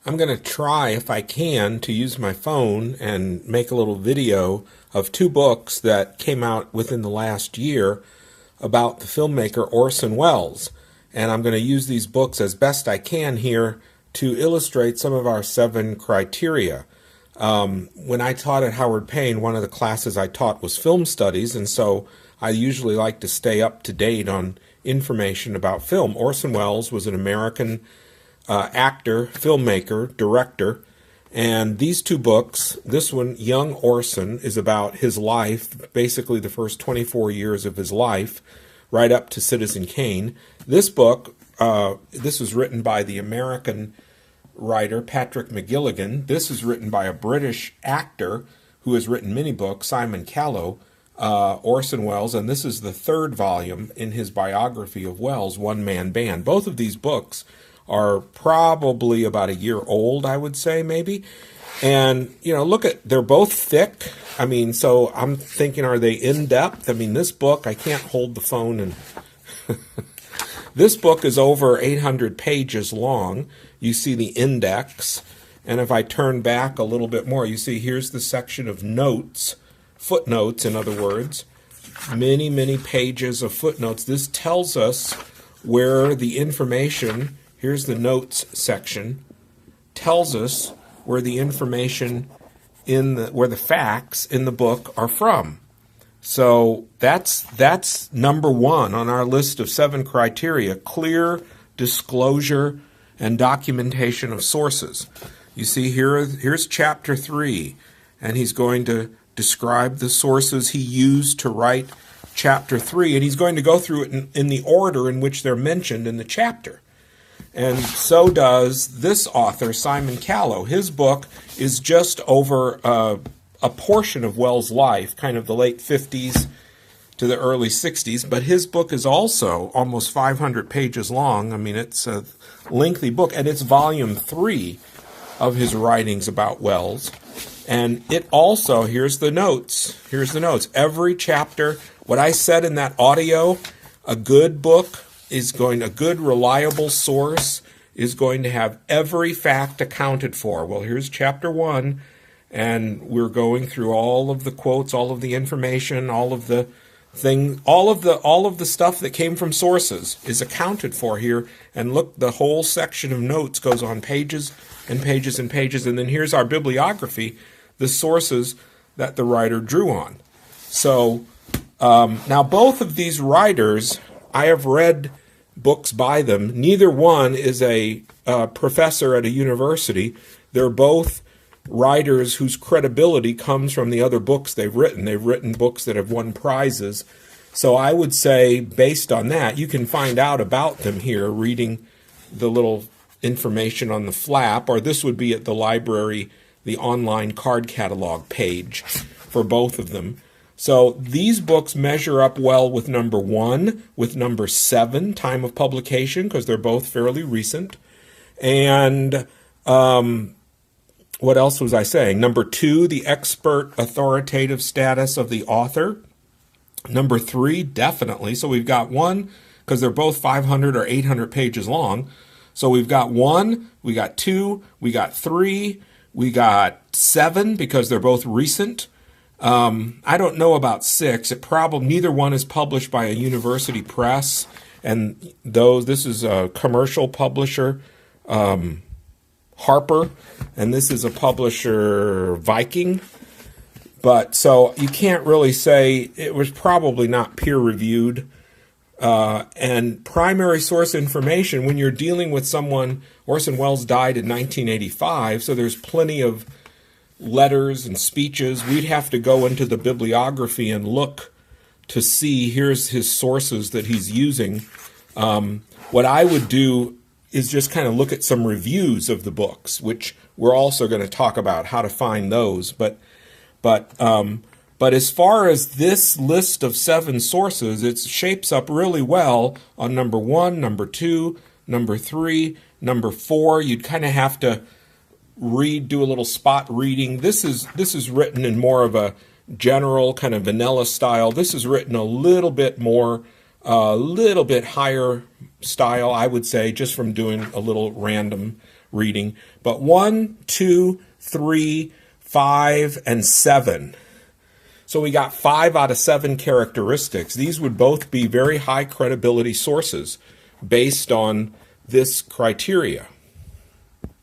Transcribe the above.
I'm going to try, if I can, to use my phone and make a little video of two books that came out within the last year about the filmmaker Orson Welles. And I'm going to use these books as best I can here to illustrate some of our 7 criteria. When I taught at Howard Payne, one of the classes I taught was film studies, and so I usually like to stay up to date on information about film. Orson Welles was an American actor, filmmaker, director, and these two books, this one, Young Orson, is about his life, basically the first 24 years of his life, right up to Citizen Kane. This book, this was written by the American writer Patrick McGilligan. This is written by a British actor who has written many books, Simon Callow, Orson Welles, and this is the 3rd volume in his biography of Welles, One Man Band. Both of these books are probably about a year old, I would say, maybe. And, you know, look at, they're both thick. I mean, so I'm thinking, are they in-depth? I mean, this book, I can't hold the phone and... This book is over 800 pages long. You see the index. And if I turn back a little bit more, you see here's the section of notes, footnotes, in other words. Many, many pages of footnotes. This tells us where the information, here's the notes section, tells us where the information where the facts in the book are from. So that's number 1 on our list of 7 criteria: clear disclosure and documentation of sources. You see here's chapter 3, and he's going to describe the sources he used to write chapter 3, and he's going to go through it in the order in which they're mentioned in the chapter. And so does this author, Simon Callow. His book is just over a portion of Welles' life, kind of the late 50s to the early 60s, but his book is also almost 500 pages long. I mean, it's a lengthy book, and it's volume 3 of his writings about Welles. And it also, here's the notes. Every chapter, what I said in that audio, a good book a good reliable source is going to have every fact accounted for. Well, here's chapter 1, and we're going through all of the quotes, all of the information, all of the stuff that came from sources is accounted for here. And look, the whole section of notes goes on pages and pages and pages. And then here's our bibliography, the sources that the writer drew on. So now both of these writers, I have read books by them. Neither one is a professor at a university. They're both writers whose credibility comes from the other books they've written. They've written books that have won prizes. So I would say, based on that, you can find out about them here reading the little information on the flap, or this would be at the library, the online card catalog page for both of them. So these books measure up well with number 1, with number 7, time of publication, because they're both fairly recent. And what else was I saying? Number 2, the expert authoritative status of the author. Number 3, definitely. So we've got 1, because they're both 500 or 800 pages long. So we've got 1, we got 2, we got 3, we got 7, because they're both recent. I don't know about 6. Neither one is published by a university press, and this is a commercial publisher, Harper, and this is a publisher, Viking. But so you can't really say it was probably not peer reviewed. And primary source information, when you're dealing with someone, Orson Welles died in 1985, so there's plenty of letters and speeches. We'd have to go into the bibliography and look to see, here's his sources that he's using. What I would do is just kind of look at some reviews of the books, which we're also going to talk about how to find those. But as far as this list of 7 sources, it shapes up really well on number 1, number 2, number 3, number 4. You'd kind of have to do a little spot reading. This is written in more of a general kind of vanilla style. This is written a little bit more, a little bit higher style, I would say, just from doing a little random reading, but 1, 2, 3, 5, and 7. So we got 5 out of 7 characteristics. These would both be very high credibility sources based on this criteria.